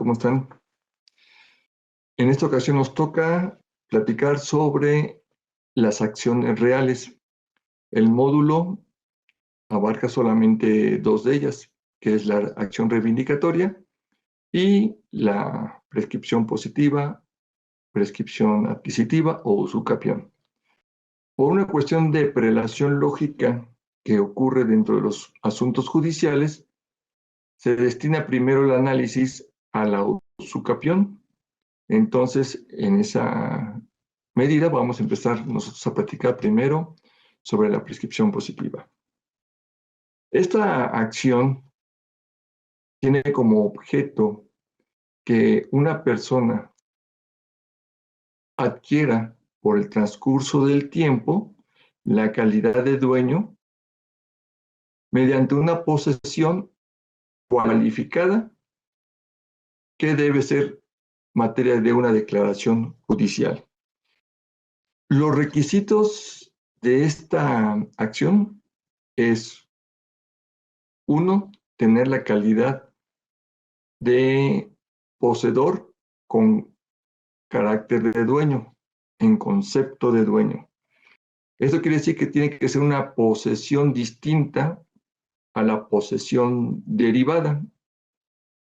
¿Cómo están? En esta ocasión nos toca platicar sobre las acciones reales. El módulo abarca solamente dos de ellas, que es la acción reivindicatoria y la prescripción positiva, prescripción adquisitiva o usucapión. Por una cuestión de prelación lógica que ocurre dentro de los asuntos judiciales, se destina primero el análisis a la usucapión. Entonces, en esa medida vamos a empezar nosotros a platicar primero sobre la prescripción positiva. Esta acción tiene como objeto que una persona adquiera por el transcurso del tiempo la calidad de dueño mediante una posesión cualificada que debe ser materia de una declaración judicial. Los requisitos de esta acción es, uno, tener la calidad de poseedor con carácter de dueño, en concepto de dueño. Esto quiere decir que tiene que ser una posesión distinta a la posesión derivada.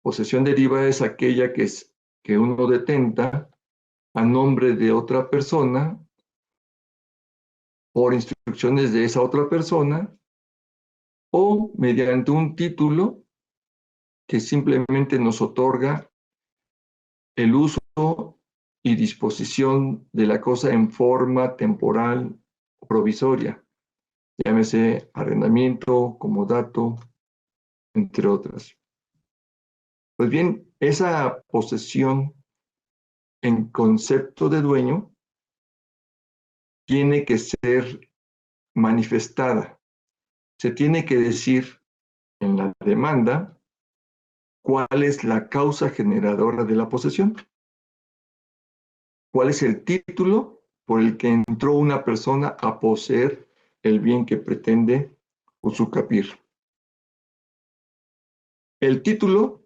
Posesión derivada es aquella que uno detenta a nombre de otra persona por instrucciones de esa otra persona o mediante un título que simplemente nos otorga el uso y disposición de la cosa en forma temporal o provisoria, llámese arrendamiento, comodato, entre otras. Pues bien, esa posesión en concepto de dueño tiene que ser manifestada. Se tiene que decir en la demanda cuál es la causa generadora de la posesión, cuál es el título por el que entró una persona a poseer el bien que pretende usucapir. El título,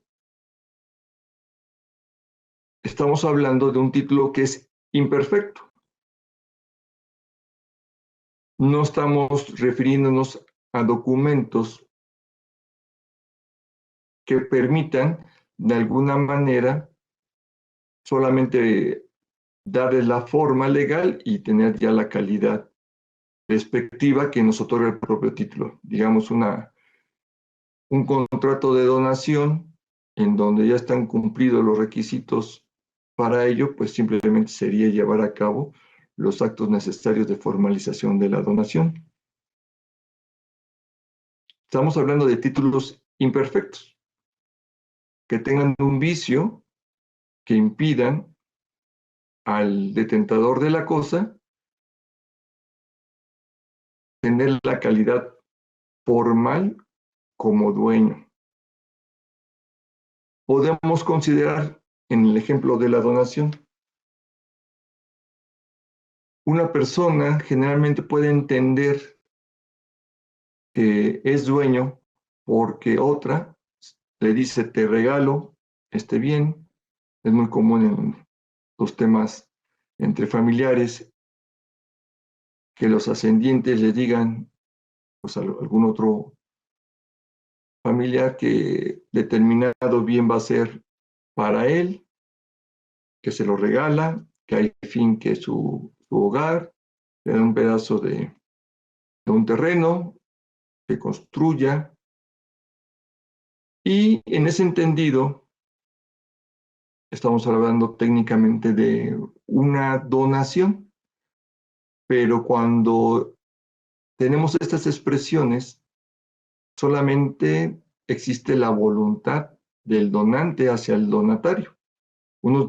estamos hablando de un título que es imperfecto. No estamos refiriéndonos a documentos que permitan, de alguna manera, solamente darles la forma legal y tener ya la calidad respectiva que nos otorga el propio título. Digamos, un contrato de donación en donde ya están cumplidos los requisitos para ello, pues simplemente sería llevar a cabo los actos necesarios de formalización de la donación. Estamos hablando de títulos imperfectos, que tengan un vicio que impidan al detentador de la cosa tener la calidad formal como dueño. Podemos considerar en el ejemplo de la donación. Una persona generalmente puede entender que es dueño porque otra le dice te regalo este bien. Es muy común en los temas entre familiares que los ascendientes le digan pues, a algún otro familiar que determinado bien va a ser para él, que se lo regala, que hay fin que su hogar, le da un pedazo de un terreno, que construya. Y en ese entendido, estamos hablando técnicamente de una donación, pero cuando tenemos estas expresiones, solamente existe la voluntad del donante hacia el donatario. Uno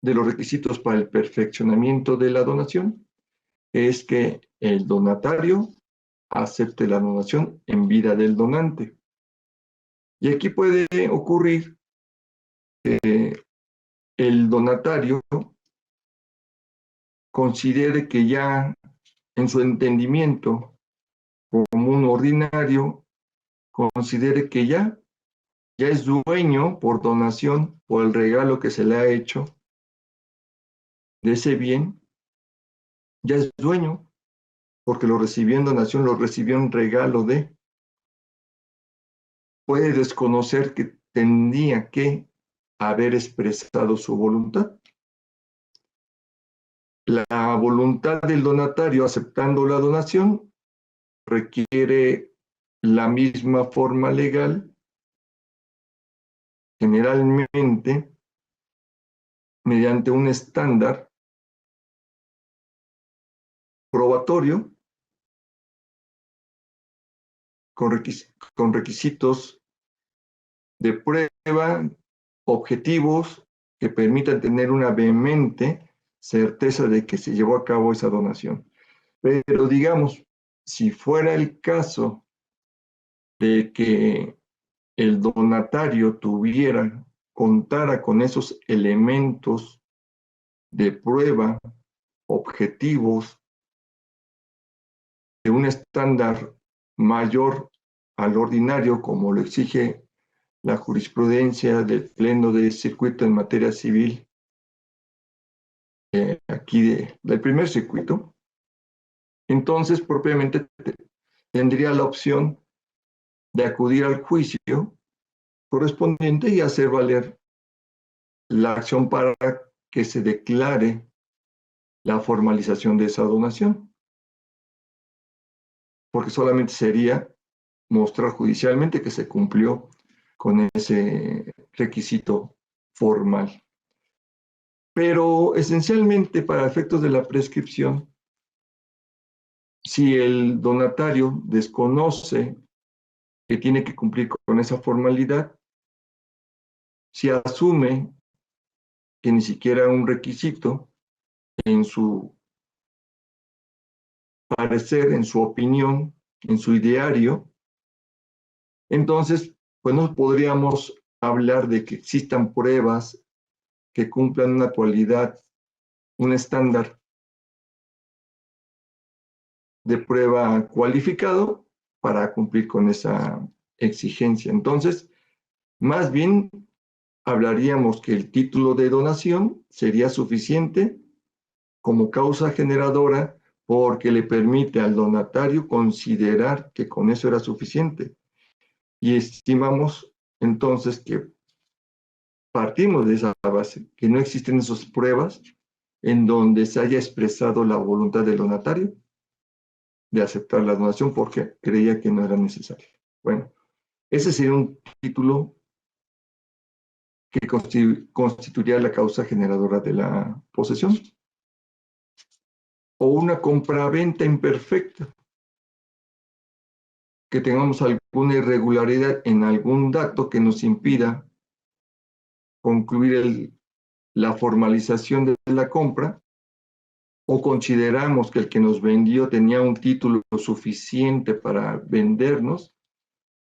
de los requisitos para el perfeccionamiento de la donación es que el donatario acepte la donación en vida del donante. Y aquí puede ocurrir que el donatario considere que ya en su entendimiento como un ordinario, considere que ya ya es dueño por donación, por el regalo que se le ha hecho de ese bien, ya es dueño, porque lo recibió en donación, lo recibió en regalo de, puede desconocer que tendría que haber expresado su voluntad. La voluntad del donatario aceptando la donación requiere la misma forma legal, generalmente mediante un estándar probatorio con requisitos de prueba objetivos que permitan tener una vehemente certeza de que se llevó a cabo esa donación. Pero digamos, si fuera el caso de que el donatario contara con esos elementos de prueba objetivos de un estándar mayor al ordinario, como lo exige la jurisprudencia del Pleno de Circuito en materia civil, del primer circuito, entonces propiamente tendría la opción de acudir al juicio correspondiente y hacer valer la acción para que se declare la formalización de esa donación, porque solamente sería mostrar judicialmente que se cumplió con ese requisito formal. Pero esencialmente para efectos de la prescripción, si el donatario desconoce que tiene que cumplir con esa formalidad, si asume que ni siquiera un requisito en su parecer, en su opinión, en su ideario, entonces, pues no podríamos hablar de que existan pruebas que cumplan una cualidad, un estándar de prueba cualificado para cumplir con esa exigencia. Entonces, más bien hablaríamos que el título de donación sería suficiente como causa generadora porque le permite al donatario considerar que con eso era suficiente. Y estimamos entonces que partimos de esa base, que no existen esas pruebas en donde se haya expresado la voluntad del donatario de aceptar la donación porque creía que no era necesario. Bueno, ese sería un título que constituiría la causa generadora de la posesión. O una compraventa imperfecta, que tengamos alguna irregularidad en algún dato que nos impida concluir la formalización de la compra, o consideramos que el que nos vendió tenía un título suficiente para vendernos,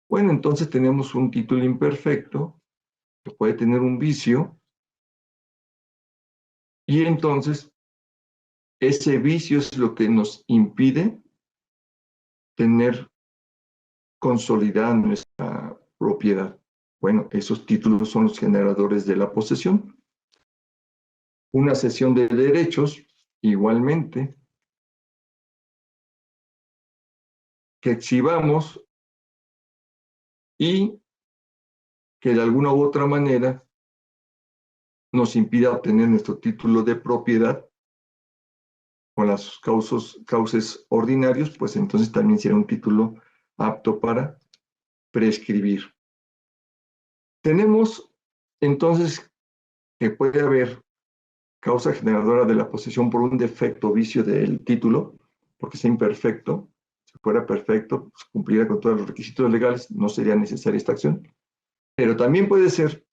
bueno, entonces tenemos un título imperfecto que puede tener un vicio y entonces ese vicio es lo que nos impide tener consolidada nuestra propiedad. Bueno, esos títulos son los generadores de la posesión. Una cesión de derechos, igualmente, que exhibamos y que de alguna u otra manera nos impida obtener nuestro título de propiedad con las cauces ordinarios, pues entonces también será un título apto para prescribir. Tenemos entonces que puede haber causa generadora de la posesión por un defecto o vicio del título, porque es imperfecto. Si fuera perfecto, pues cumpliera con todos los requisitos legales, no sería necesaria esta acción. Pero también puede ser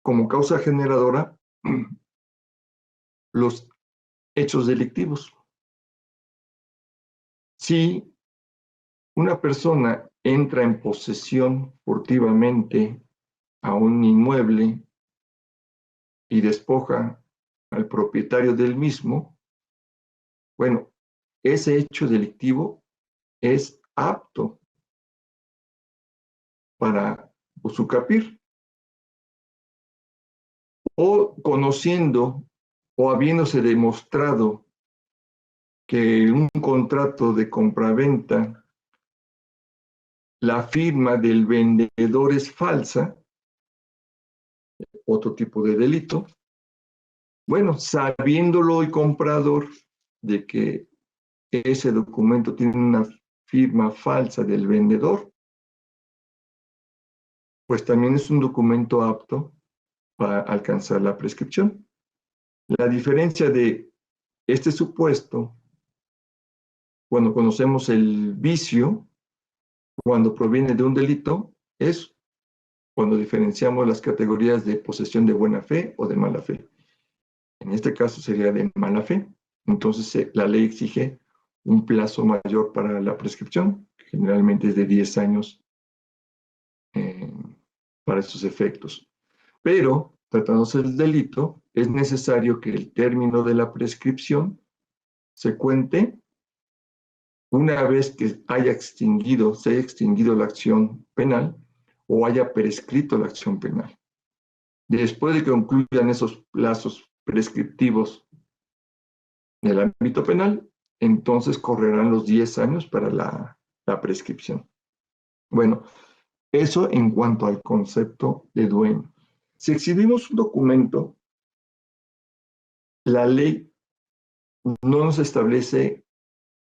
como causa generadora los hechos delictivos. Si una persona entra en posesión furtivamente a un inmueble y despoja al propietario del mismo, bueno, ese hecho delictivo es apto para o su CAPIR, o conociendo o habiéndose demostrado que un contrato de compraventa, la firma del vendedor es falsa, otro tipo de delito. Bueno, sabiéndolo el comprador de que ese documento tiene una firma falsa del vendedor, pues también es un documento apto para alcanzar la prescripción. La diferencia de este supuesto, cuando conocemos el vicio, cuando proviene de un delito, es cuando diferenciamos las categorías de posesión de buena fe o de mala fe. En este caso sería de mala fe. Entonces la ley exige un plazo mayor para la prescripción, que generalmente es de 10 años eh, para estos efectos. Pero, tratándose del delito, es necesario que el término de la prescripción se cuente una vez que se haya extinguido la acción penal o haya prescrito la acción penal. Después de que concluyan esos plazos prescriptivos del ámbito penal, entonces correrán los 10 años para la prescripción. Bueno, eso en cuanto al concepto de dueño. Si exhibimos un documento, la ley no nos establece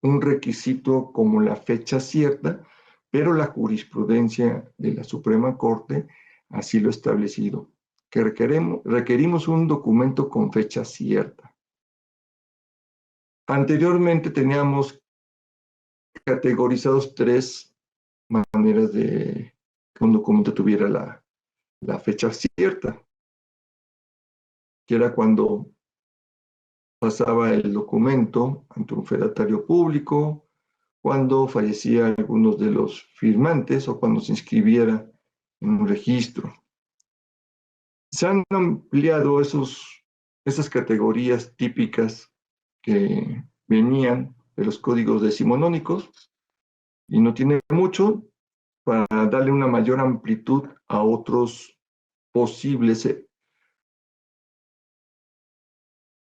un requisito como la fecha cierta, pero la jurisprudencia de la Suprema Corte así lo ha establecido, que requerimos un documento con fecha cierta. Anteriormente teníamos categorizados 3 maneras de que un documento tuviera la fecha cierta, que era cuando pasaba el documento ante un fedatario público, cuando fallecía algunos de los firmantes o cuando se inscribiera en un registro. Se han ampliado esas categorías típicas que venían de los códigos decimonónicos y no tiene mucho para darle una mayor amplitud a otros posibles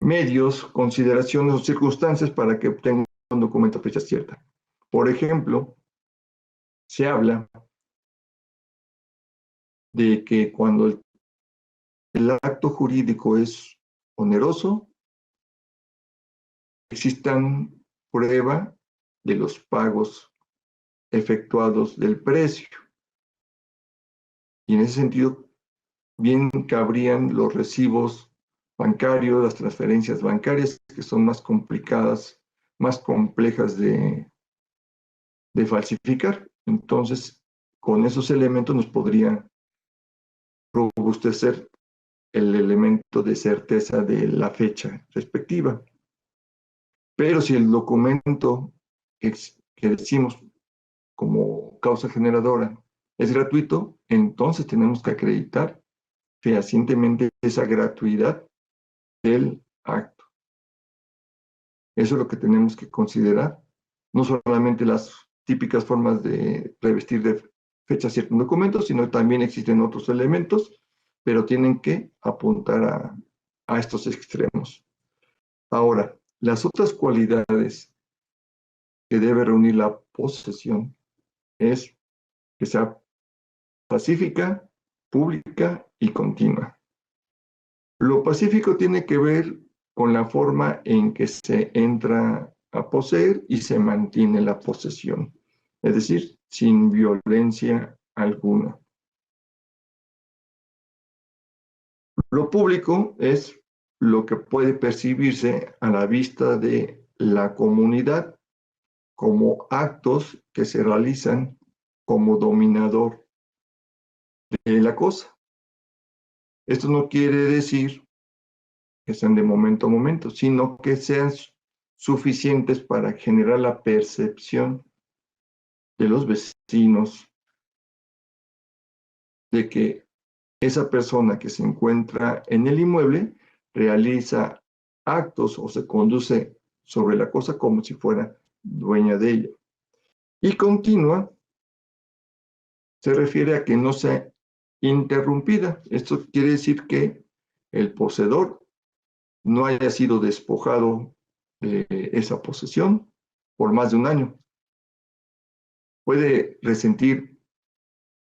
medios, consideraciones o circunstancias para que obtenga un documento a fecha cierta. Por ejemplo, se habla de que cuando el acto jurídico es oneroso, existan prueba de los pagos efectuados del precio. Y en ese sentido, bien cabrían los recibos bancarios, las transferencias bancarias, que son más complicadas, más complejas de falsificar. Entonces, con esos elementos nos podría robustecer el elemento de certeza de la fecha respectiva. Pero si el documento que decimos como causa generadora es gratuito, entonces tenemos que acreditar fehacientemente esa gratuidad del acto. Eso es lo que tenemos que considerar, no solamente las típicas formas de revestir de fecha cierta un documento, sino también existen otros elementos, pero tienen que apuntar a estos extremos. Ahora, las otras cualidades que debe reunir la posesión es que sea pacífica, pública y continua. Lo pacífico tiene que ver con la forma en que se entra a poseer y se mantiene la posesión, es decir, sin violencia alguna. Lo público es lo que puede percibirse a la vista de la comunidad como actos que se realizan como dominador de la cosa. Esto no quiere decir que sean de momento a momento, sino que sean suficientes para generar la percepción de los vecinos de que esa persona que se encuentra en el inmueble realiza actos o se conduce sobre la cosa como si fuera dueña de ella. Y continua se refiere a que no se interrumpida. Esto quiere decir que el poseedor no haya sido despojado de esa posesión por más de un año. Puede resentir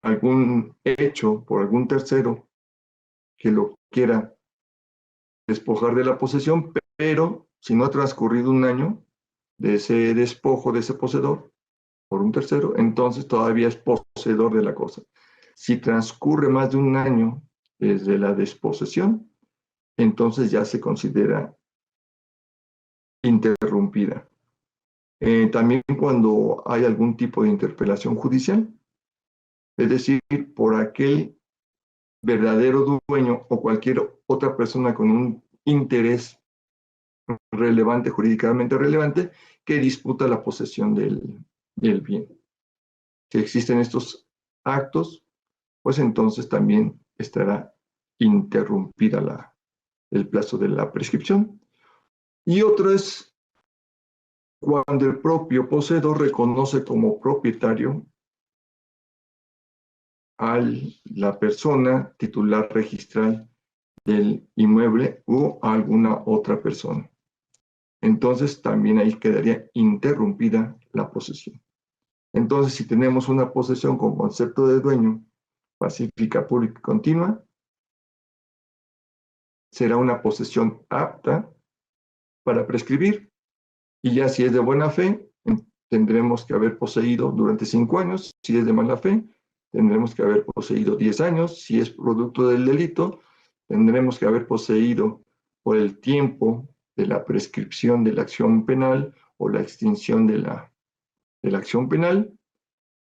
algún hecho por algún tercero que lo quiera despojar de la posesión, pero si no ha transcurrido un año de ese despojo de ese poseedor por un tercero, entonces todavía es poseedor de la cosa. Si transcurre más de un año desde la desposesión, entonces ya se considera interrumpida. También cuando hay algún tipo de interpelación judicial, es decir, por aquel verdadero dueño o cualquier otra persona con un interés relevante, jurídicamente relevante, que disputa la posesión del bien. Si existen estos actos, pues entonces también estará interrumpida el plazo de la prescripción. Y otro es cuando el propio poseedor reconoce como propietario a la persona titular registral del inmueble o a alguna otra persona. Entonces también ahí quedaría interrumpida la posesión. Entonces, si tenemos una posesión con concepto de dueño, pacífica, pública y continua, será una posesión apta para prescribir. Y ya si es de buena fe, tendremos que haber poseído durante 5 años. Si es de mala fe, tendremos que haber poseído 10 años. Si es producto del delito, tendremos que haber poseído por el tiempo de la prescripción de la acción penal o la extinción de la acción penal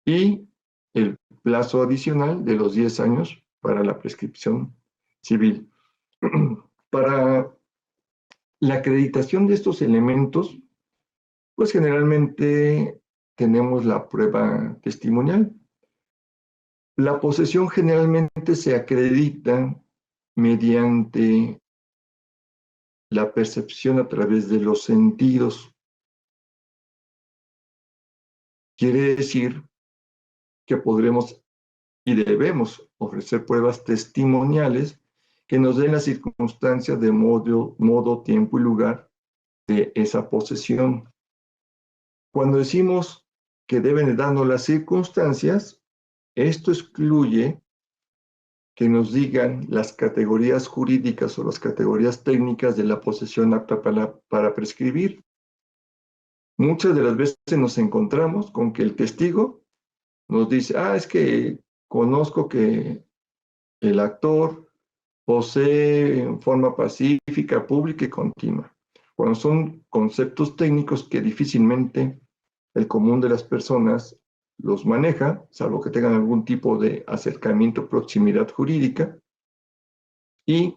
y el plazo adicional de los 10 años para la prescripción civil. Para la acreditación de estos elementos, pues generalmente tenemos la prueba testimonial. La posesión generalmente se acredita mediante la percepción a través de los sentidos. Quiere decir que podremos y debemos ofrecer pruebas testimoniales que nos den las circunstancias de modo, tiempo y lugar de esa posesión. Cuando decimos que deben darnos las circunstancias, esto excluye que nos digan las categorías jurídicas o las categorías técnicas de la posesión apta para prescribir. Muchas de las veces nos encontramos con que el testigo nos dice, es que conozco que el actor posee en forma pacífica, pública y continua. Cuando son conceptos técnicos que difícilmente el común de las personas los maneja, salvo que tengan algún tipo de acercamiento, proximidad jurídica, y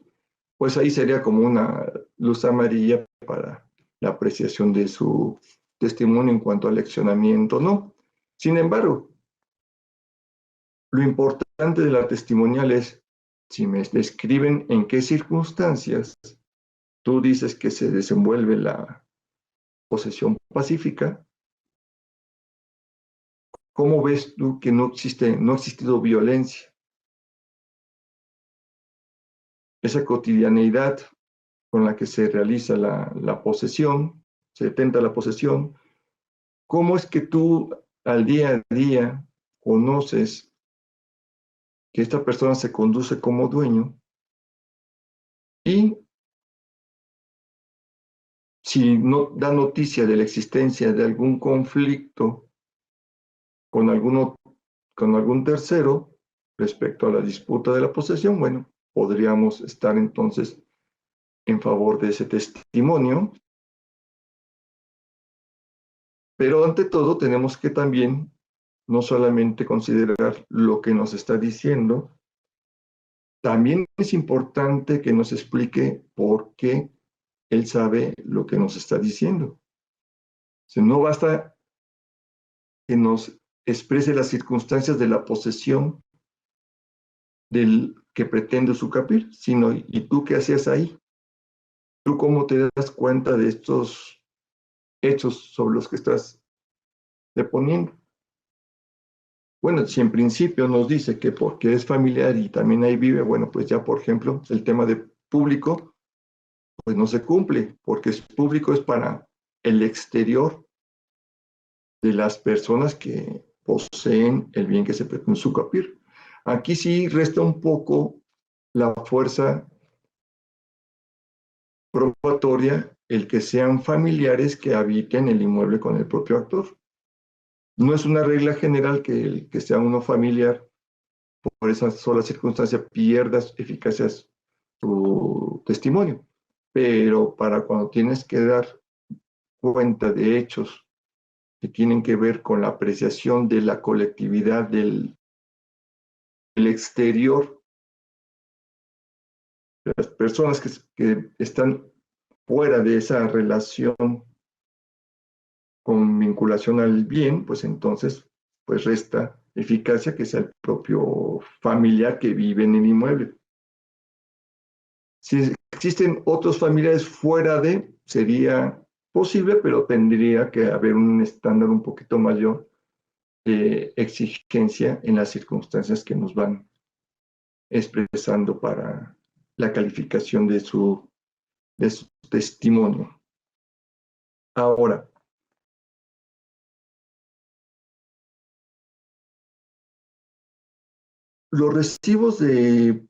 pues ahí sería como una luz amarilla para la apreciación de su testimonio en cuanto al leccionamiento, ¿no? Sin embargo, lo importante de la testimonial es, si me describen en qué circunstancias tú dices que se desenvuelve la posesión pacífica, ¿cómo ves tú que no ha existido violencia? Esa cotidianeidad con la que se realiza la posesión, se detenta la posesión, ¿cómo es que tú al día a día conoces que esta persona se conduce como dueño? Y si no da noticia de la existencia de algún conflicto con algún tercero respecto a la disputa de la posesión, bueno, podríamos estar entonces en favor de ese testimonio, pero ante todo tenemos que también no solamente considerar lo que nos está diciendo, también es importante que nos explique por qué él sabe lo que nos está diciendo. O sea, no basta que nos exprese las circunstancias de la posesión del que pretende usucapiar, sino ¿y tú qué hacías ahí? ¿Tú cómo te das cuenta de estos hechos sobre los que estás deponiendo? Bueno, si en principio nos dice que porque es familiar y también ahí vive, bueno, pues ya, por ejemplo, el tema de público, pues no se cumple, porque es público es para el exterior de las personas que poseen el bien que se pretende sucapir. Aquí sí resta un poco la fuerza probatoria el que sean familiares que habiten el inmueble con el propio actor. No es una regla general que el que sea uno familiar por esa sola circunstancia pierdas eficacia tu testimonio. Pero para cuando tienes que dar cuenta de hechos que tienen que ver con la apreciación de la colectividad del exterior, de las personas que están fuera de esa relación con vinculación al bien, pues entonces pues resta eficacia que sea el propio familiar que vive en el inmueble. Si existen otros familiares fuera de, sería posible, pero tendría que haber un estándar un poquito mayor de exigencia en las circunstancias que nos van expresando para la calificación de su testimonio. Ahora, los recibos de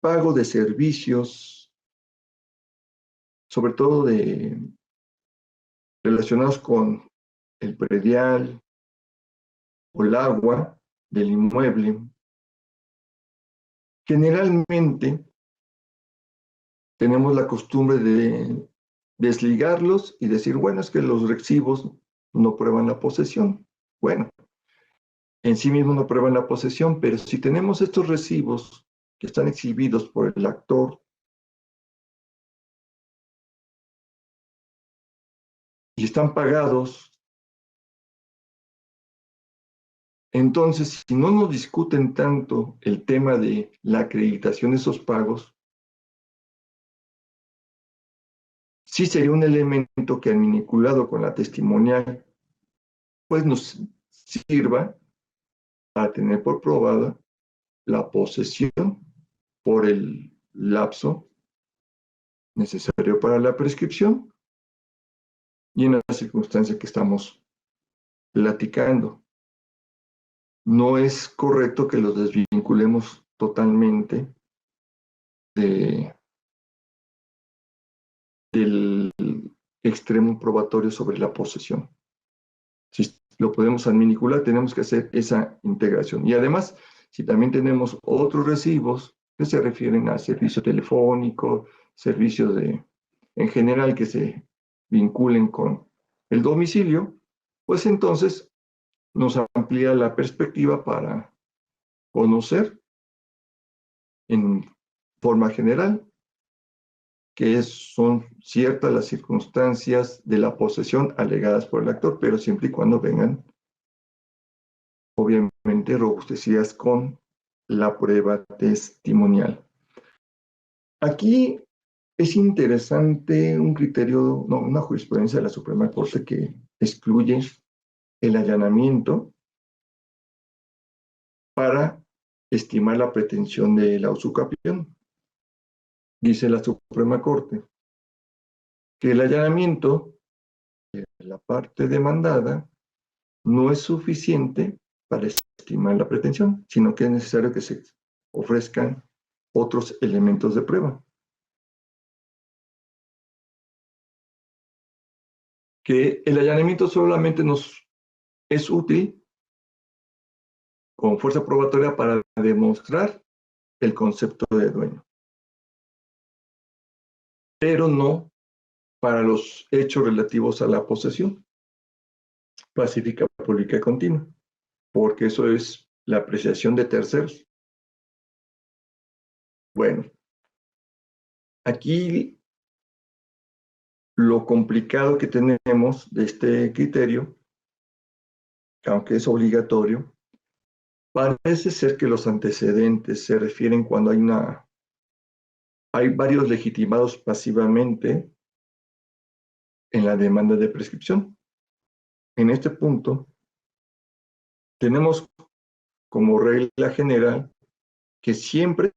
pago de servicios, sobre todo relacionados con el predial o el agua del inmueble, generalmente tenemos la costumbre de desligarlos y decir, bueno, es que los recibos no prueban la posesión. Bueno, en sí mismos no prueban la posesión, pero si tenemos estos recibos que están exhibidos por el actor y están pagados, entonces si no nos discuten tanto el tema de la acreditación de esos pagos, sí sería un elemento que vinculado con la testimonial, pues nos sirva para tener por probada la posesión por el lapso necesario para la prescripción y en la circunstancia que estamos platicando. No es correcto que los desvinculemos totalmente de, del extremo probatorio sobre la posesión. Si lo podemos adminicular, tenemos que hacer esa integración. Y además, si también tenemos otros recibos que se refieren a servicio telefónico, servicios en general que se vinculen con el domicilio, pues entonces nos amplía la perspectiva para conocer en forma general que son ciertas las circunstancias de la posesión alegadas por el actor, pero siempre y cuando vengan obviamente robustecidas con la prueba testimonial. Aquí es interesante un criterio, no, una jurisprudencia de la Suprema Corte que excluye el allanamiento para estimar la pretensión de la usucapión. Dice la Suprema Corte que el allanamiento de la parte demandada no es suficiente para estimar la pretensión, sino que es necesario que se ofrezcan otros elementos de prueba. Que el allanamiento solamente nos es útil como fuerza probatoria para demostrar el concepto de dueño, pero no para los hechos relativos a la posesión pacífica, pública y continua, porque eso es la apreciación de terceros. Bueno, aquí lo complicado que tenemos de este criterio, aunque es obligatorio, parece ser que los antecedentes se refieren cuando hay varios legitimados pasivamente en la demanda de prescripción. En este punto, tenemos como regla general que siempre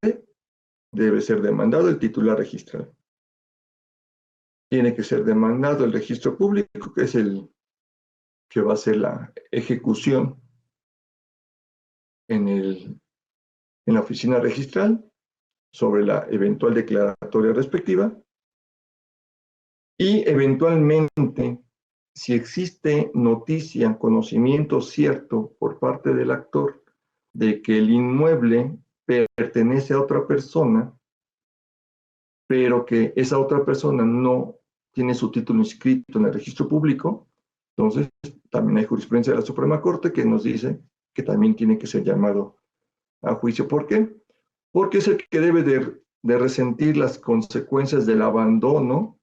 debe ser demandado el titular registral. Tiene que ser demandado el registro público, que es el que va a hacer la ejecución en la oficina registral sobre la eventual declaratoria respectiva, y eventualmente, si existe noticia, conocimiento cierto por parte del actor de que el inmueble pertenece a otra persona, pero que esa otra persona no tiene su título inscrito en el registro público, entonces también hay jurisprudencia de la Suprema Corte que nos dice que también tiene que ser llamado a juicio. ¿Por qué? Porque es el que debe de resentir las consecuencias del abandono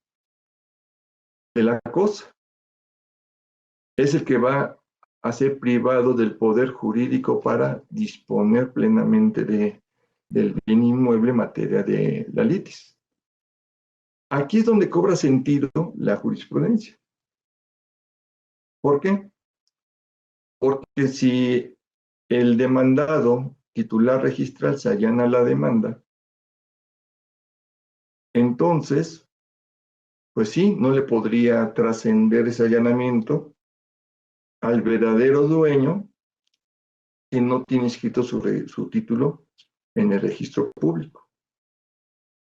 de la cosa. Es el que va a ser privado del poder jurídico para disponer plenamente del bien inmueble en materia de la litis. Aquí es donde cobra sentido la jurisprudencia. ¿Por qué? Porque si el demandado titular registral se allana la demanda, entonces, pues sí, no le podría trascender ese allanamiento al verdadero dueño que no tiene inscrito su título en el registro público.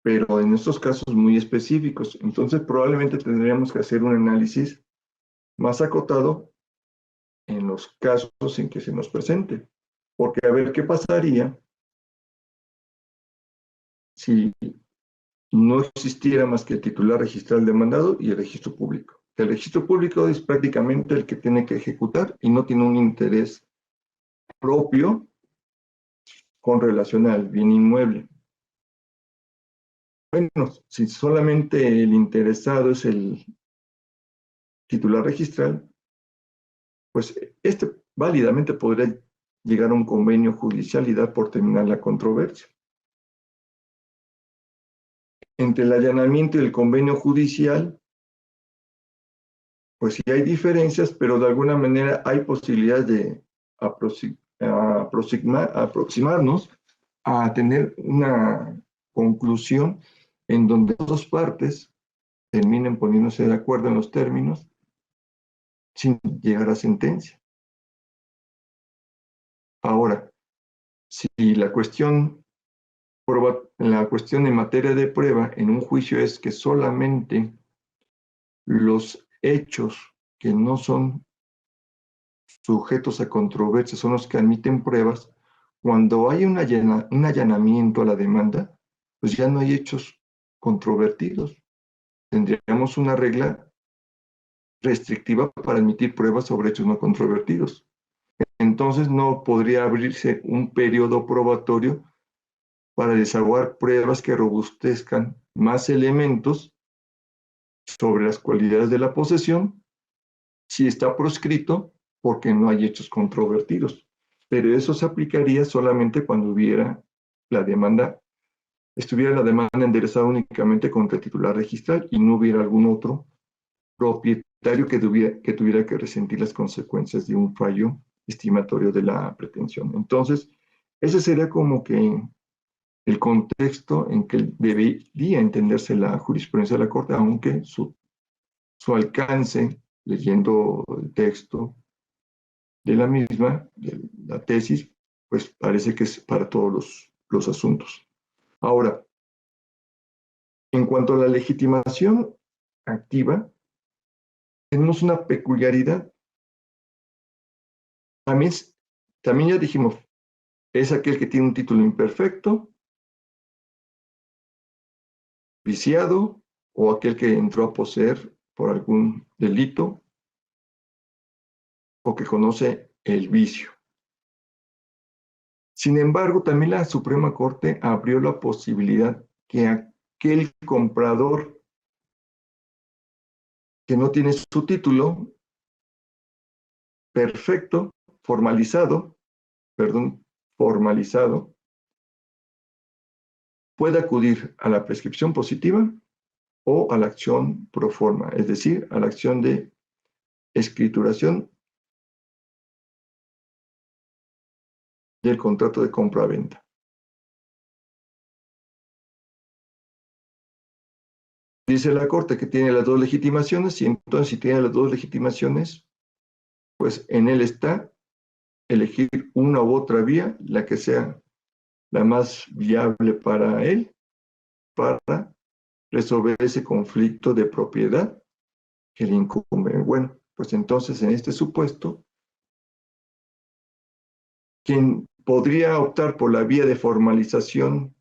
Pero en estos casos muy específicos, entonces probablemente tendríamos que hacer un análisis más acotado en los casos en que se nos presente. Porque a ver qué pasaría si no existiera más que el titular registral demandado y el registro público. El registro público es prácticamente el que tiene que ejecutar y no tiene un interés propio con relación al bien inmueble. Bueno, si solamente el interesado es el titular registral, pues este válidamente podría llegar a un convenio judicial y dar por terminar la controversia. Entre el allanamiento y el convenio judicial, pues sí hay diferencias, pero de alguna manera hay posibilidades de aproximarnos a tener una conclusión en donde las dos partes terminen poniéndose de acuerdo en los términos sin llegar a sentencia. Ahora, si la cuestión en materia de prueba en un juicio es que solamente los hechos que no son sujetos a controversia son los que admiten pruebas, cuando hay un allanamiento a la demanda, pues ya no hay hechos controvertidos. Tendríamos una regla restrictiva para admitir pruebas sobre hechos no controvertidos. Entonces no podría abrirse un periodo probatorio para desahogar pruebas que robustezcan más elementos sobre las cualidades de la posesión si está proscrito porque no hay hechos controvertidos. Pero eso se aplicaría solamente cuando estuviera la demanda enderezada únicamente contra el titular registral y no hubiera algún otro propietario que tuviera que resentir las consecuencias de un fallo estimatorio de la pretensión. Entonces, ese sería como que el contexto en que debería entenderse la jurisprudencia de la Corte, aunque su alcance, leyendo el texto de la misma, de la tesis, pues parece que es para todos los asuntos. Ahora, en cuanto a la legitimación activa, tenemos una peculiaridad. También, también ya dijimos, es aquel que tiene un título imperfecto, viciado, o aquel que entró a poseer por algún delito o que conoce el vicio. Sin embargo, también la Suprema Corte abrió la posibilidad que aquel comprador que no tiene su título perfecto, formalizado, puede acudir a la prescripción positiva o a la acción pro forma, es decir, a la acción de escrituración del contrato de compra-venta. Dice la Corte que tiene las dos legitimaciones, y entonces si tiene las dos legitimaciones, pues en él está elegir una u otra vía, la que sea la más viable para él, para resolver ese conflicto de propiedad que le incumbe. Bueno, pues entonces en este supuesto, quien podría optar por la vía de formalización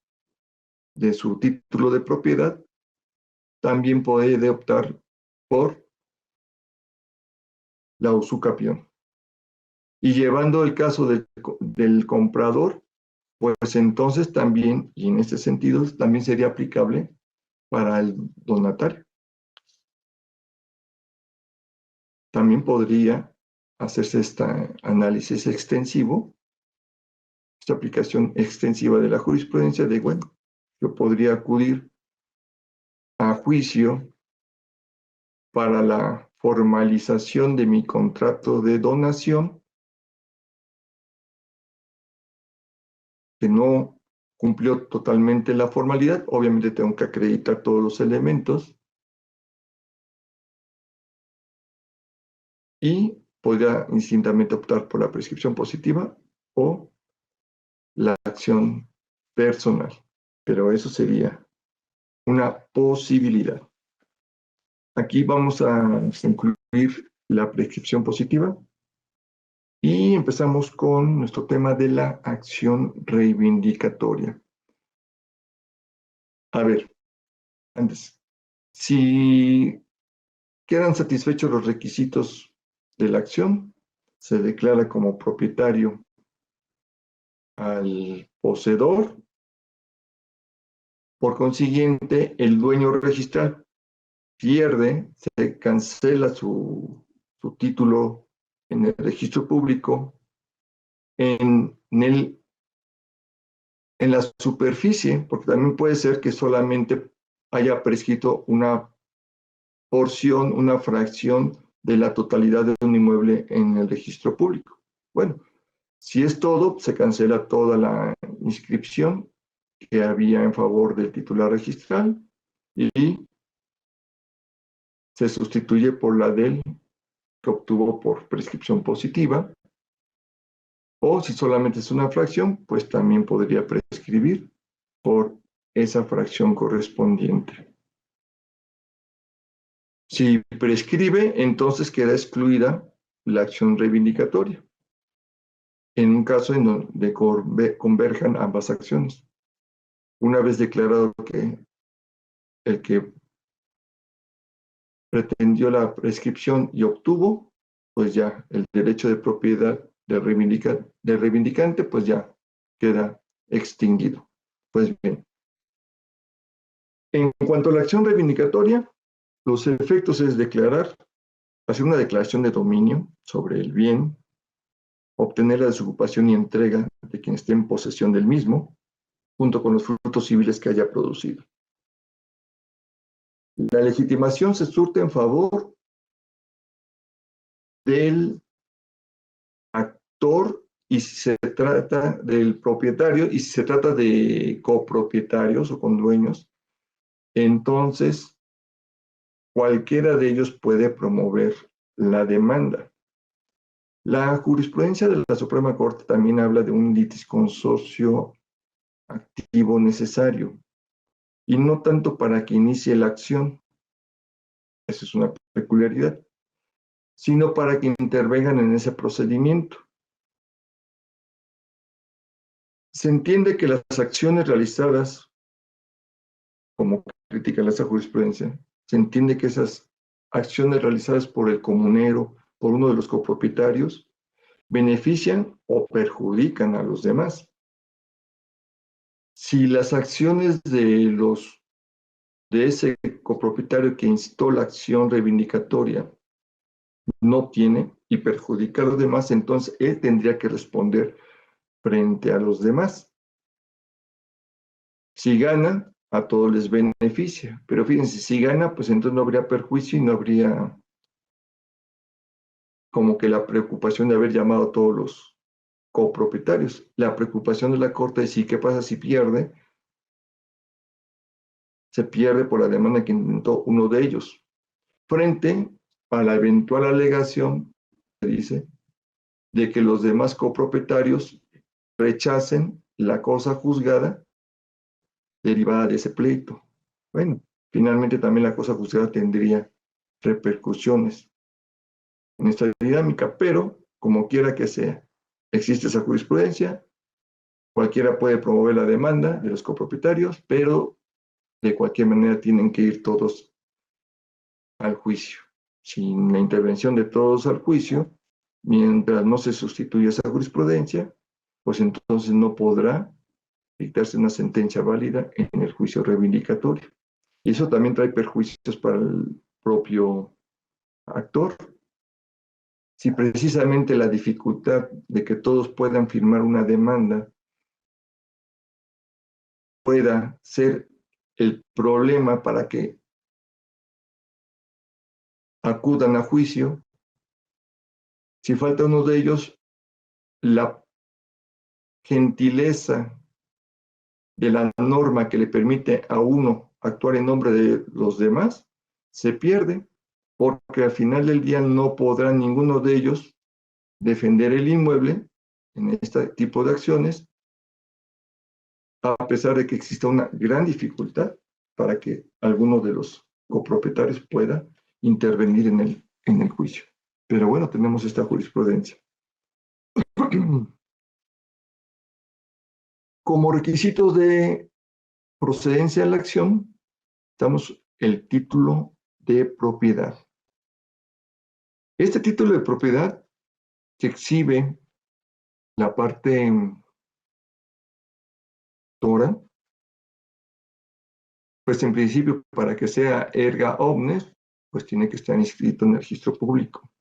de su título de propiedad, también puede optar por la usucapión. Y llevando el caso del comprador, pues entonces también, y en este sentido, también sería aplicable para el donatario. También podría hacerse este análisis extensivo, esta aplicación extensiva de la jurisprudencia de, bueno, yo podría acudir a juicio para la formalización de mi contrato de donación que no cumplió totalmente la formalidad. Obviamente tengo que acreditar todos los elementos y podría indistintamente optar por la prescripción positiva o la acción personal. Pero eso sería una posibilidad. Aquí vamos a incluir la prescripción positiva y empezamos con nuestro tema de la acción reivindicatoria. A ver, antes, si quedan satisfechos los requisitos de la acción, se declara como propietario al poseedor. Por consiguiente, el dueño registral pierde, se cancela su título en el registro público, en la superficie, porque también puede ser que solamente haya prescrito una porción, una fracción de la totalidad de un inmueble en el registro público. Bueno, si es todo, se cancela toda la inscripción que había en favor del titular registral y se sustituye por la del que obtuvo por prescripción positiva. O si solamente es una fracción, pues también podría prescribir por esa fracción correspondiente. Si prescribe, entonces queda excluida la acción reivindicatoria, en un caso en donde converjan ambas acciones. Una vez declarado que el que pretendió la prescripción y obtuvo, pues ya el derecho de propiedad del reivindicante, pues ya queda extinguido. Pues bien, en cuanto a la acción reivindicatoria, los efectos es declarar, hacer una declaración de dominio sobre el bien, obtener la desocupación y entrega de quien esté en posesión del mismo, junto con los frutos civiles que haya producido. La legitimación se surte en favor del actor y si se trata del propietario y si se trata de copropietarios o condueños, entonces cualquiera de ellos puede promover la demanda. La jurisprudencia de la Suprema Corte también habla de un litisconsorcio activo necesario y no tanto para que inicie la acción, esa es una peculiaridad, sino para que intervengan en ese procedimiento. Se entiende que las acciones realizadas, como critica esa jurisprudencia, se entiende que esas acciones realizadas por el comunero, por uno de los copropietarios, benefician o perjudican a los demás. Si las acciones de ese copropietario que instó la acción reivindicatoria no tiene y perjudica a los demás, entonces él tendría que responder frente a los demás. Si gana, a todos les beneficia, pero fíjense, si gana, pues entonces no habría perjuicio y no habría como que la preocupación de haber llamado a todos los copropietarios. La preocupación de la Corte es sí, ¿qué pasa si pierde? Se pierde por la demanda que intentó uno de ellos. Frente a la eventual alegación, se dice, de que los demás copropietarios rechacen la cosa juzgada derivada de ese pleito. Bueno, finalmente también la cosa juzgada tendría repercusiones en esta dinámica, pero como quiera que sea, existe esa jurisprudencia, cualquiera puede promover la demanda de los copropietarios, pero de cualquier manera tienen que ir todos al juicio. Sin la intervención de todos al juicio, mientras no se sustituya esa jurisprudencia, pues entonces no podrá dictarse una sentencia válida en el juicio reivindicatorio. Y eso también trae perjuicios para el propio actor. Si precisamente la dificultad de que todos puedan firmar una demanda pueda ser el problema para que acudan a juicio, si falta uno de ellos, la gentileza de la norma que le permite a uno actuar en nombre de los demás se pierde, porque al final del día no podrá ninguno de ellos defender el inmueble en este tipo de acciones, a pesar de que exista una gran dificultad para que alguno de los copropietarios pueda intervenir en el juicio. Pero bueno, tenemos esta jurisprudencia. Como requisitos de procedencia de la acción, estamos el título de propiedad. Este título de propiedad que exhibe la parte tora, pues en principio para que sea erga omnes, pues tiene que estar inscrito en el registro público.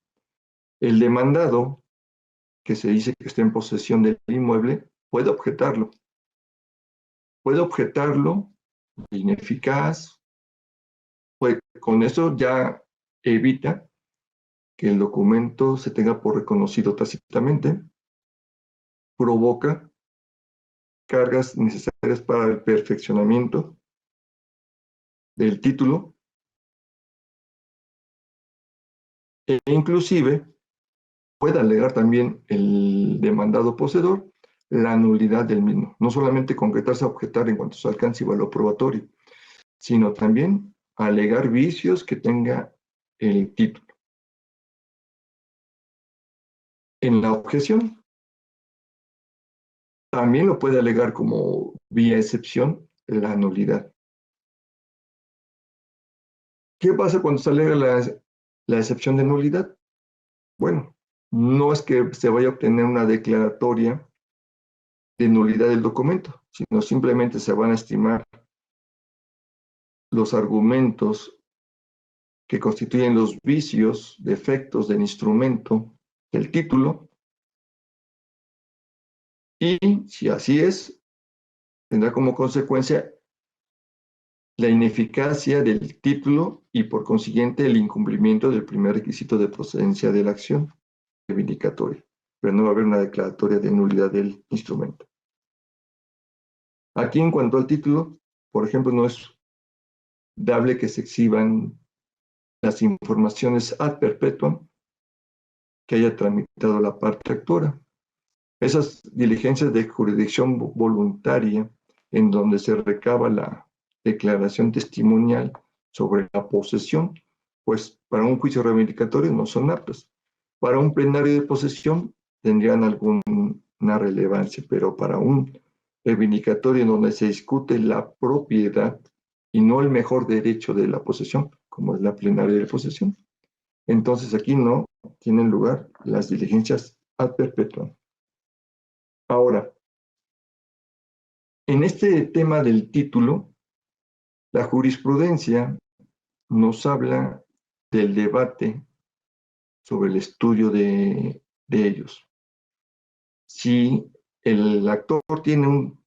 El demandado, que se dice que está en posesión del inmueble, puede objetarlo. Puede objetarlo de ineficaz, pues con eso ya evita que el documento se tenga por reconocido tácitamente, provoca cargas necesarias para el perfeccionamiento del título e inclusive puede alegar también el demandado poseedor la nulidad del mismo. No solamente concretarse a objetar en cuanto a su alcance y valor probatorio, sino también alegar vicios que tenga el título. En la objeción, también lo puede alegar como vía excepción la nulidad. ¿Qué pasa cuando se alega la excepción de nulidad? Bueno, no es que se vaya a obtener una declaratoria de nulidad del documento, sino simplemente se van a estimar los argumentos que constituyen los vicios, defectos del instrumento del título, y si así es, tendrá como consecuencia la ineficacia del título y por consiguiente el incumplimiento del primer requisito de procedencia de la acción reivindicatoria, pero no va a haber una declaratoria de nulidad del instrumento. Aquí en cuanto al título, por ejemplo, no es dable que se exhiban las informaciones ad perpetuam que haya tramitado la parte actora. Esas diligencias de jurisdicción voluntaria en donde se recaba la declaración testimonial sobre la posesión, pues para un juicio reivindicatorio no son aptas. Para un plenario de posesión tendrían alguna relevancia, pero para un reivindicatorio en donde se discute la propiedad y no el mejor derecho de la posesión, como es la plenaria de posesión, entonces aquí no tienen lugar las diligencias ad perpetuam. Ahora, en este tema del título, la jurisprudencia nos habla del debate sobre el estudio de ellos. Si el actor tiene un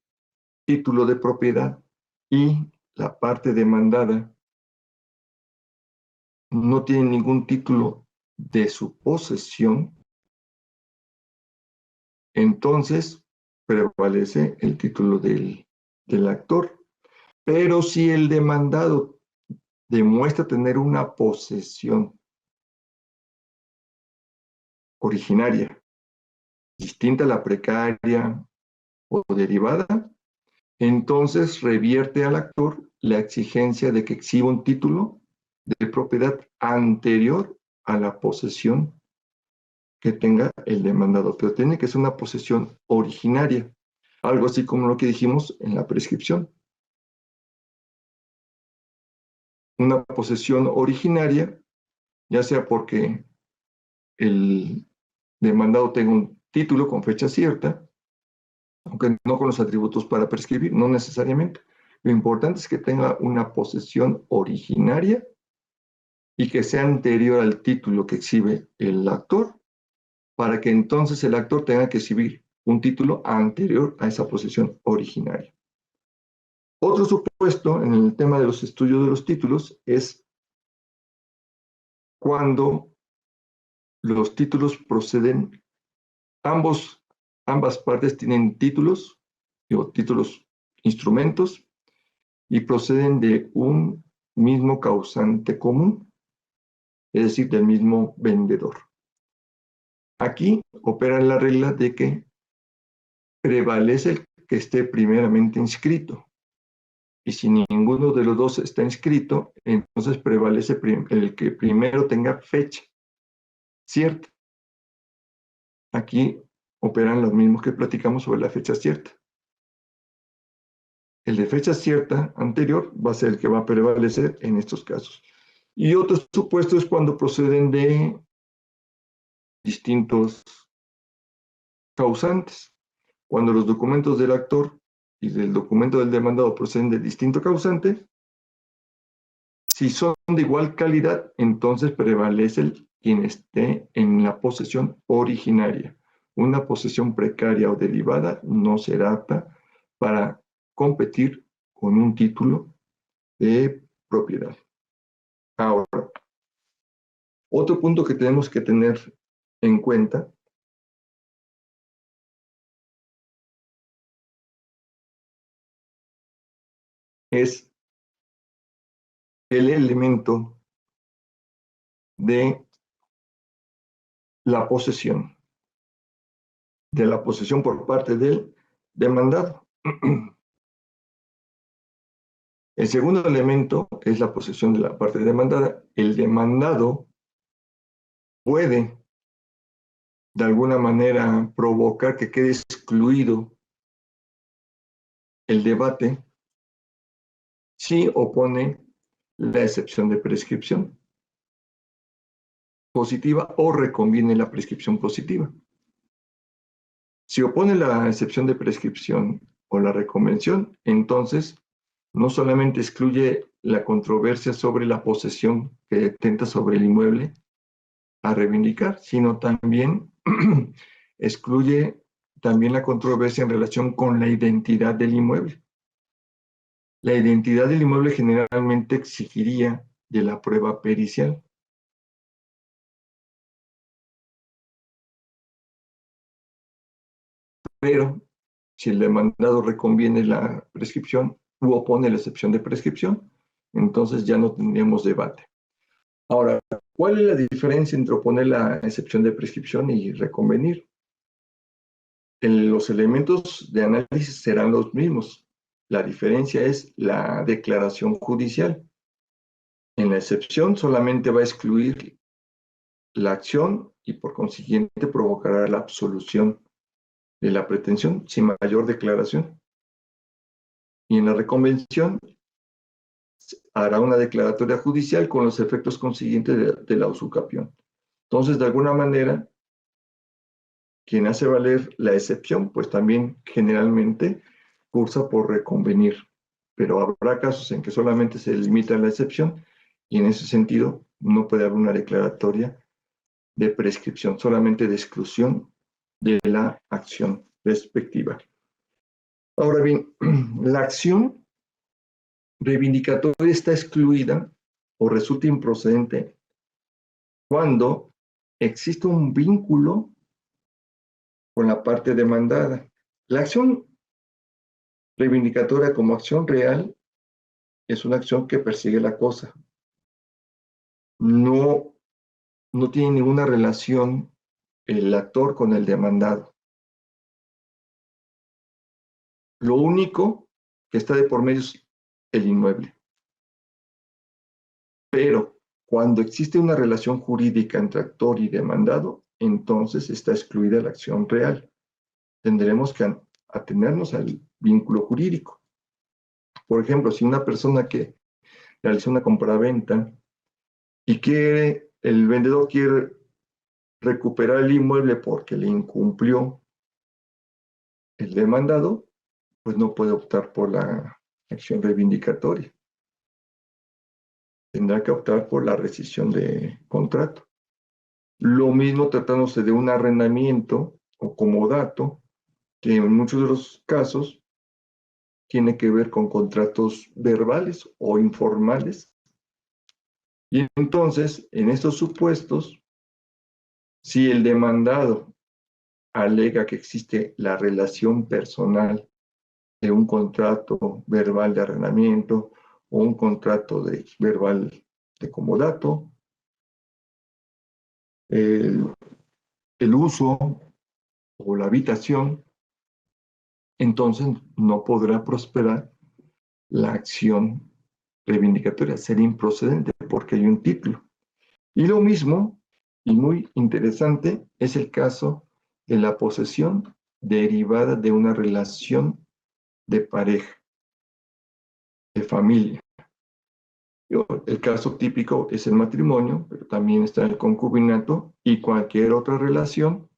título de propiedad y la parte demandada no tiene ningún título de su posesión, entonces prevalece el título del actor. Pero si el demandado demuestra tener una posesión originaria, distinta a la precaria o derivada, entonces revierte al actor la exigencia de que exhiba un título de propiedad anterior a la posesión que tenga el demandado, pero tiene que ser una posesión originaria, algo así como lo que dijimos en la prescripción. Una posesión originaria, ya sea porque el demandado tenga un título con fecha cierta, aunque no con los atributos para prescribir, no necesariamente. Lo importante es que tenga una posesión originaria y que sea anterior al título que exhibe el actor, para que entonces el actor tenga que exhibir un título anterior a esa posesión originaria. Otro supuesto en el tema de los estudios de los títulos es cuando los títulos proceden, ambas partes tienen títulos, títulos, instrumentos, y proceden de un mismo causante común, es decir, del mismo vendedor. Aquí opera la regla de que prevalece el que esté primeramente inscrito. Y si ninguno de los dos está inscrito, entonces prevalece el que primero tenga fecha cierta. Aquí operan los mismos que platicamos sobre la fecha cierta. El de fecha cierta anterior va a ser el que va a prevalecer en estos casos. Y otro supuesto es cuando proceden de distintos causantes. Cuando los documentos del actor y del documento del demandado proceden de distinto causante, si son de igual calidad, entonces prevalece quien esté en la posesión originaria. Una posesión precaria o derivada no será apta para competir con un título de propiedad. Ahora, otro punto que tenemos que tener en cuenta es el elemento de la posesión por parte del demandado. El segundo elemento es la posesión de la parte demandada. El demandado puede, de alguna manera, provocar que quede excluido el debate si opone la excepción de prescripción positiva o reconviene la prescripción positiva. Si opone la excepción de prescripción o la reconvención, entonces no solamente excluye la controversia sobre la posesión que detenta sobre el inmueble a reivindicar, sino también excluye también la controversia en relación con la identidad del inmueble. La identidad del inmueble generalmente exigiría de la prueba pericial. Pero si el demandado reconviene la prescripción u opone la excepción de prescripción, entonces ya no tendríamos debate. Ahora, ¿cuál es la diferencia entre oponer la excepción de prescripción y reconvenir? Los elementos de análisis serán los mismos. La diferencia es la declaración judicial. En la excepción solamente va a excluir la acción y por consiguiente provocará la absolución de la pretensión sin mayor declaración. Y en la reconvención hará una declaratoria judicial con los efectos consiguientes de la usucapión. Entonces, de alguna manera, quien hace valer la excepción, pues también generalmente cursa por reconvenir. Pero habrá casos en que solamente se limita la excepción y en ese sentido no puede haber una declaratoria de prescripción, solamente de exclusión de la acción respectiva. Ahora bien, la acción reivindicatoria está excluida o resulta improcedente cuando existe un vínculo con la parte demandada. La acción reivindicatoria como acción real es una acción que persigue la cosa. No, no tiene ninguna relación el actor con el demandado. Lo único que está de por medio es el inmueble. Pero cuando existe una relación jurídica entre actor y demandado, entonces está excluida la acción real. Tendremos que atenernos al vínculo jurídico. Por ejemplo, si una persona que realiza una compraventa y el vendedor quiere recuperar el inmueble porque le incumplió el demandado, pues no puede optar por la acción reivindicatoria. Tendrá que optar por la rescisión de contrato. Lo mismo tratándose de un arrendamiento o comodato, que en muchos de los casos tiene que ver con contratos verbales o informales. Y entonces, en estos supuestos, si el demandado alega que existe la relación personal de un contrato verbal de arrendamiento o un contrato verbal de comodato, el, el uso o la habitación, entonces no podrá prosperar la acción reivindicatoria, sería improcedente porque hay un título. Y lo mismo, y muy interesante, es el caso de la posesión derivada de una relación de pareja, de familia. El caso típico es el matrimonio, pero también está el concubinato y cualquier otra relación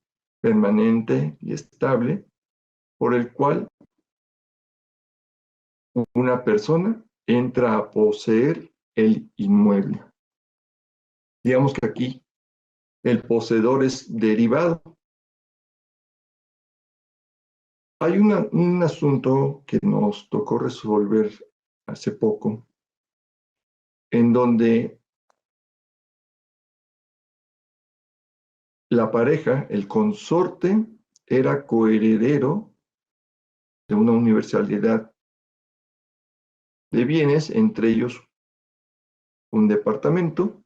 permanente y estable por el cual una persona entra a poseer el inmueble. Digamos que aquí el poseedor es derivado. Hay un asunto que nos tocó resolver hace poco, en donde la pareja, el consorte, era coheredero de una universalidad de bienes, entre ellos un departamento,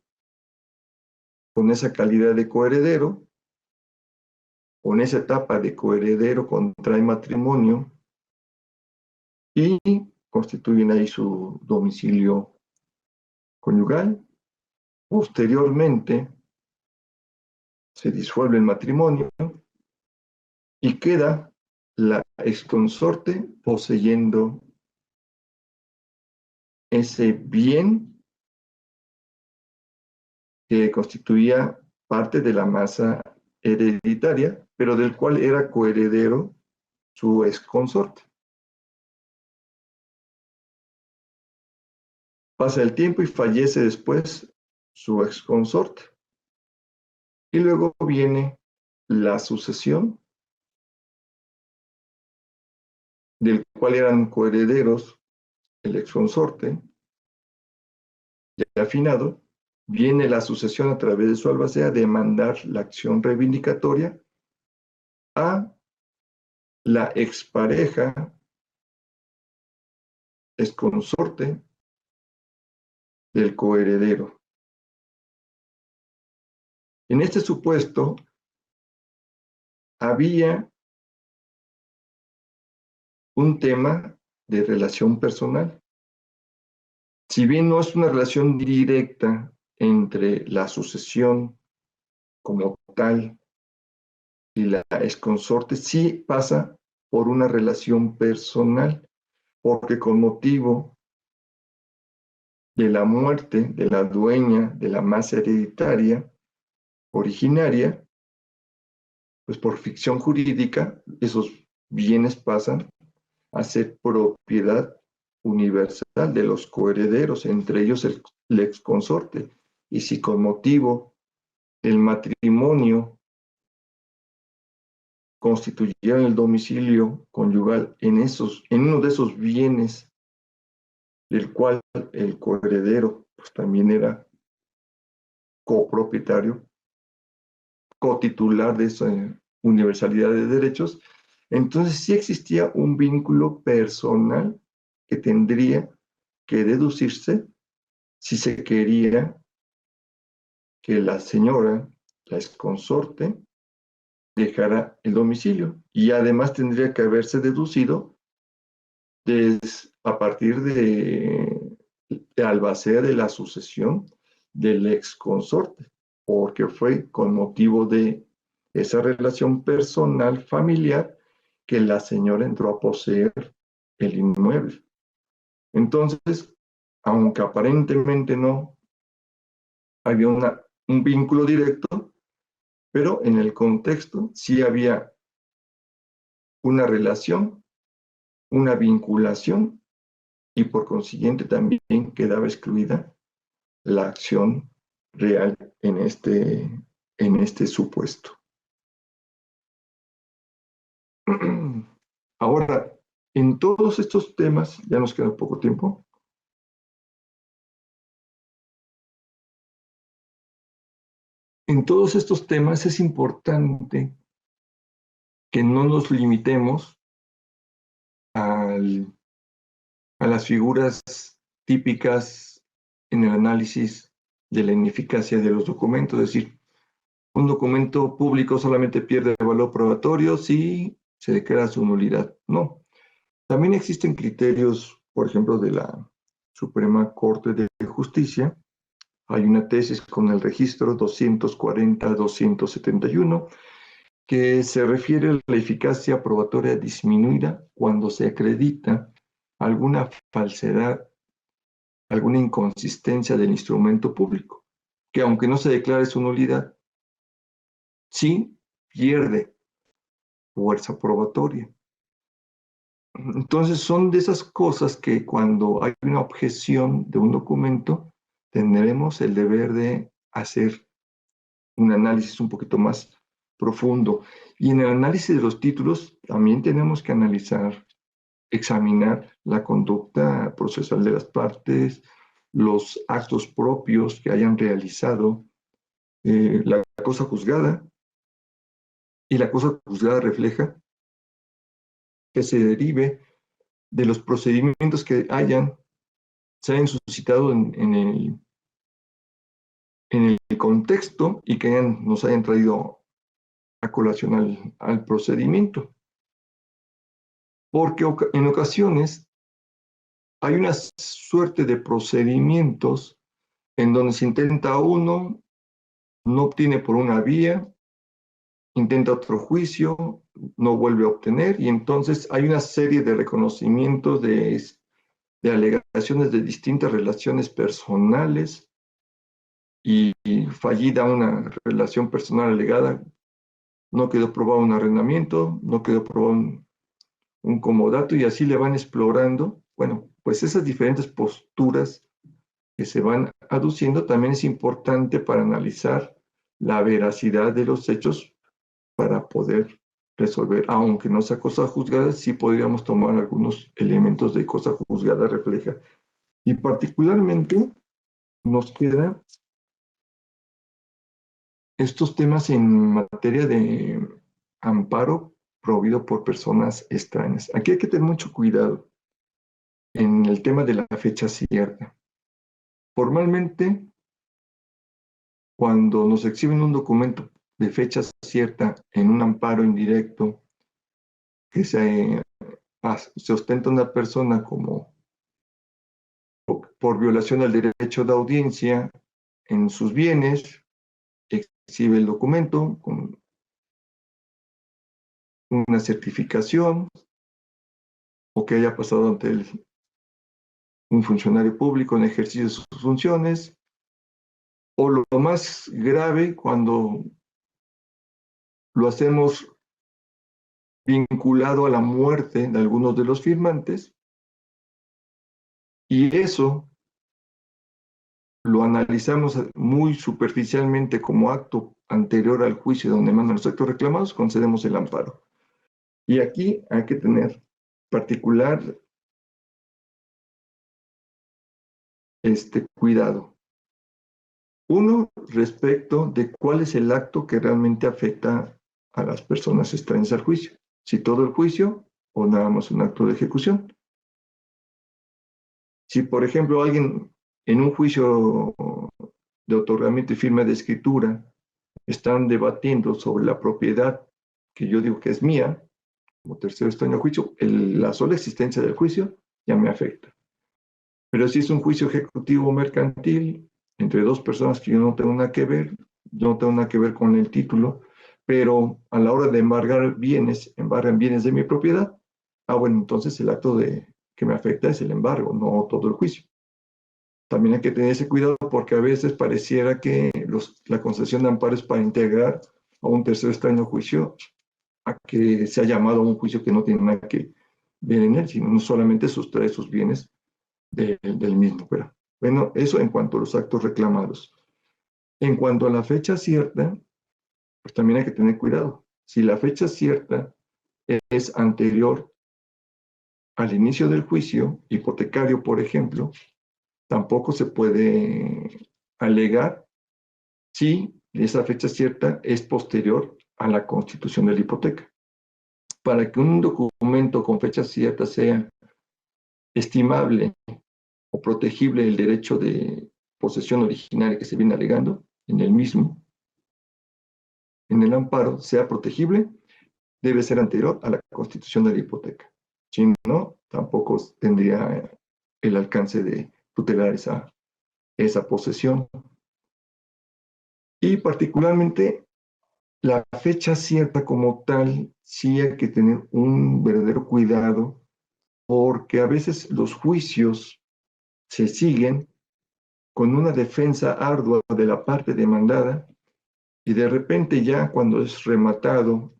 con esa calidad de coheredero, con esa etapa de coheredero contrae matrimonio y constituyen ahí su domicilio conyugal. Posteriormente se disuelve el matrimonio y queda la exconsorte poseyendo ese bien que constituía parte de la masa hereditaria, pero del cual era coheredero su exconsorte. Pasa el tiempo y fallece después su exconsorte. Y luego viene la sucesión, del cual eran coherederos el exconsorte, ya afinado, viene la sucesión a través de su albacea de demandar la acción reivindicatoria a la expareja, exconsorte del coheredero. En este supuesto, había un tema de relación personal. Si bien no es una relación directa entre la sucesión como tal y la exconsorte, sí pasa por una relación personal, porque con motivo de la muerte de la dueña de la masa hereditaria originaria, pues por ficción jurídica, esos bienes pasan a ser propiedad universal de los coherederos, entre ellos el exconsorte. Y si con motivo del matrimonio constituyeran el domicilio conyugal en uno de esos bienes del cual el coheredero pues, también era copropietario, cotitular de universalidad de derechos, entonces sí existía un vínculo personal que tendría que deducirse si se quería que la señora, la exconsorte, dejara el domicilio. Y además tendría que haberse deducido a partir de albacea de la sucesión del exconsorte, porque fue con motivo de esa relación personal familiar que la señora entró a poseer el inmueble. Entonces, aunque aparentemente no había un vínculo directo, pero en el contexto sí había una relación, una vinculación, y por consiguiente también quedaba excluida la acción real en este supuesto. Ahora, en todos estos temas, ya nos queda poco tiempo, en todos estos temas es importante que no nos limitemos al, a las figuras típicas en el análisis de la ineficacia de los documentos, es decir, un documento público solamente pierde el valor probatorio si se declara su nulidad. No. También existen criterios, por ejemplo, de la Suprema Corte de Justicia. Hay una tesis con el registro 240-271 que se refiere a la eficacia probatoria disminuida cuando se acredita alguna falsedad, alguna inconsistencia del instrumento público, que aunque no se declare su nulidad, sí pierde fuerza probatoria. Entonces son de esas cosas que cuando hay una objeción de un documento, tendremos el deber de hacer un análisis un poquito más profundo. Y en el análisis de los títulos también tenemos que analizar, examinar la conducta procesal de las partes, los actos propios que hayan realizado la cosa juzgada, y la cosa juzgada refleja que se derive de los procedimientos que se hayan suscitado en el contexto y que nos hayan traído a colación al procedimiento. Porque en ocasiones hay una suerte de procedimientos en donde se intenta uno, no obtiene por una vía, intenta otro juicio, no vuelve a obtener, y entonces hay una serie de reconocimientos de alegaciones de distintas relaciones personales, y fallida una relación personal alegada, no quedó probado un arrendamiento, no quedó probado un comodato, y así le van explorando. Bueno, pues esas diferentes posturas que se van aduciendo también es importante para analizar la veracidad de los hechos para poder resolver, aunque no sea cosa juzgada, sí podríamos tomar algunos elementos de cosa juzgada refleja. Y particularmente nos queda estos temas en materia de amparo promovido por personas extrañas. Aquí hay que tener mucho cuidado en el tema de la fecha cierta. Formalmente, cuando nos exhiben un documento de fecha cierta en un amparo indirecto que se ostenta una persona como por violación al derecho de audiencia en sus bienes, exhibe el documento con una certificación o que haya pasado ante un funcionario público en ejercicio de sus funciones, o lo más grave cuando lo hacemos vinculado a la muerte de algunos de los firmantes, y eso lo analizamos muy superficialmente como acto anterior al juicio donde mandan los actos reclamados, concedemos el amparo. Y aquí hay que tener particular cuidado. Uno, respecto de cuál es el acto que realmente afecta a las personas extrañas al juicio. Si todo el juicio o nada más un acto de ejecución. Si, por ejemplo, alguien en un juicio de otorgamiento y firma de escritura están debatiendo sobre la propiedad que yo digo que es mía, como tercero extraño al juicio, la sola existencia del juicio ya me afecta. Pero si es un juicio ejecutivo o mercantil entre dos personas que yo no tengo nada que ver, no tengo nada que ver con el título, pero a la hora de embargan bienes de mi propiedad, bueno, entonces el acto que me afecta es el embargo, no todo el juicio. También hay que tener ese cuidado porque a veces pareciera que la concesión de amparo es para integrar a un tercer extraño juicio a que se ha llamado a un juicio que no tiene nada que ver en él, sino no solamente sustrae sus bienes del mismo. Pero, bueno, eso en cuanto a los actos reclamados. En cuanto a la fecha cierta, pues también hay que tener cuidado. Si la fecha cierta es anterior al inicio del juicio hipotecario, por ejemplo, tampoco se puede alegar si esa fecha cierta es posterior a la constitución de la hipoteca. Para que un documento con fecha cierta sea estimable o protegible el derecho de posesión originaria que se viene alegando en el mismo, en el amparo, sea protegible, debe ser anterior a la constitución de la hipoteca. Si no, tampoco tendría el alcance de tutelar esa posesión. Y particularmente la fecha cierta como tal, sí hay que tener un verdadero cuidado porque a veces los juicios se siguen con una defensa ardua de la parte demandada y de repente ya cuando es rematado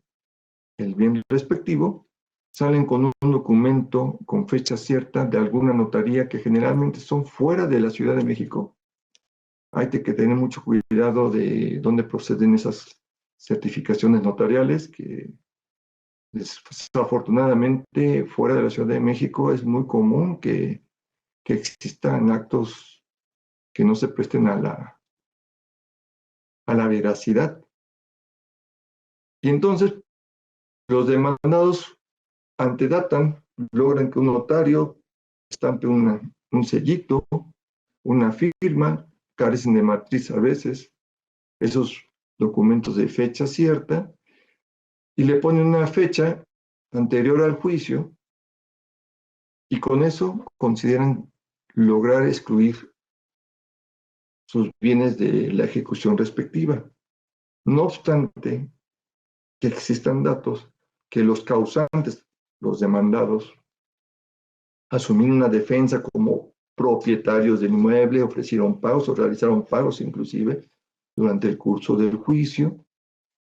el bien respectivo, salen con un documento con fecha cierta de alguna notaría que generalmente son fuera de la Ciudad de México. Hay que tener mucho cuidado de dónde proceden esas certificaciones notariales que desafortunadamente fuera de la Ciudad de México es muy común que existan actos que no se presten a la veracidad. Y entonces los demandados antedatan, logran que un notario estampe un sellito, una firma, carecen de matriz a veces, esos documentos de fecha cierta, y le ponen una fecha anterior al juicio, y con eso consideran lograr excluir sus bienes de la ejecución respectiva. No obstante que existan datos que los causantes, los demandados, asumieron una defensa como propietarios del inmueble, ofrecieron pagos o realizaron pagos inclusive durante el curso del juicio,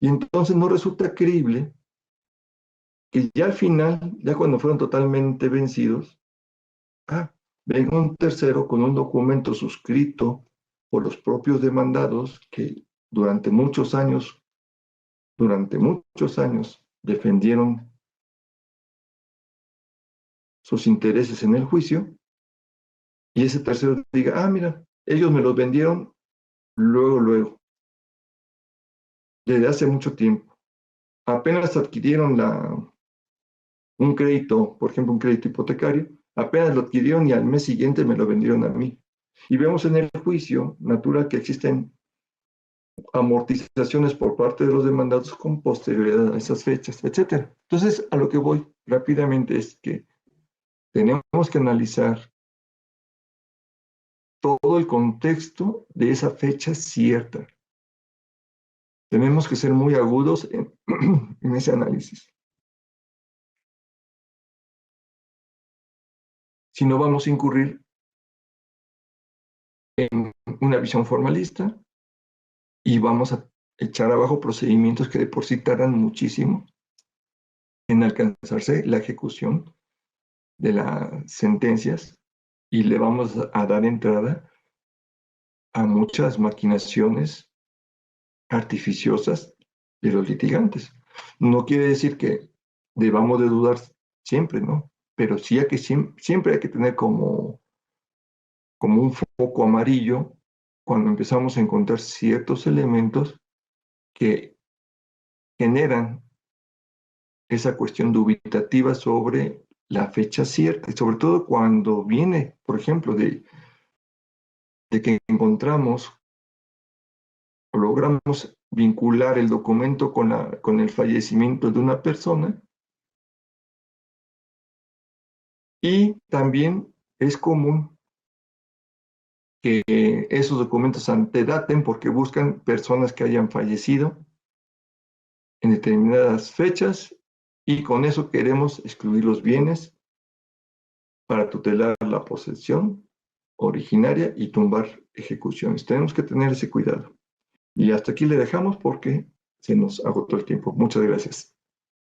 y entonces no resulta creíble que ya al final, ya cuando fueron totalmente vencidos, venga un tercero con un documento suscrito por los propios demandados que durante muchos años defendieron sus intereses en el juicio, y ese tercero diga, mira, ellos me los vendieron luego, desde hace mucho tiempo. Apenas adquirieron un crédito, por ejemplo, un crédito hipotecario, apenas lo adquirieron y al mes siguiente me lo vendieron a mí. Y vemos en el juicio natural que existen amortizaciones por parte de los demandados con posterioridad a esas fechas, etcétera. Entonces, a lo que voy rápidamente es que tenemos que analizar todo el contexto de esa fecha cierta. Tenemos que ser muy agudos en ese análisis. Si no, vamos a incurrir en una visión formalista y vamos a echar abajo procedimientos que de por sí tardan muchísimo en alcanzarse la ejecución de las sentencias, y le vamos a dar entrada a muchas maquinaciones artificiosas de los litigantes. No quiere decir que debamos de dudar siempre, ¿no? Pero sí siempre hay que tener como un foco amarillo cuando empezamos a encontrar ciertos elementos que generan esa cuestión dubitativa sobre la fecha cierta, y sobre todo cuando viene, por ejemplo, de que encontramos o logramos vincular el documento con el fallecimiento de una persona, y también es común que esos documentos antedaten porque buscan personas que hayan fallecido en determinadas fechas, y con eso queremos excluir los bienes para tutelar la posesión originaria y tumbar ejecuciones. Tenemos que tener ese cuidado. Y hasta aquí le dejamos porque se nos agotó el tiempo. Muchas gracias.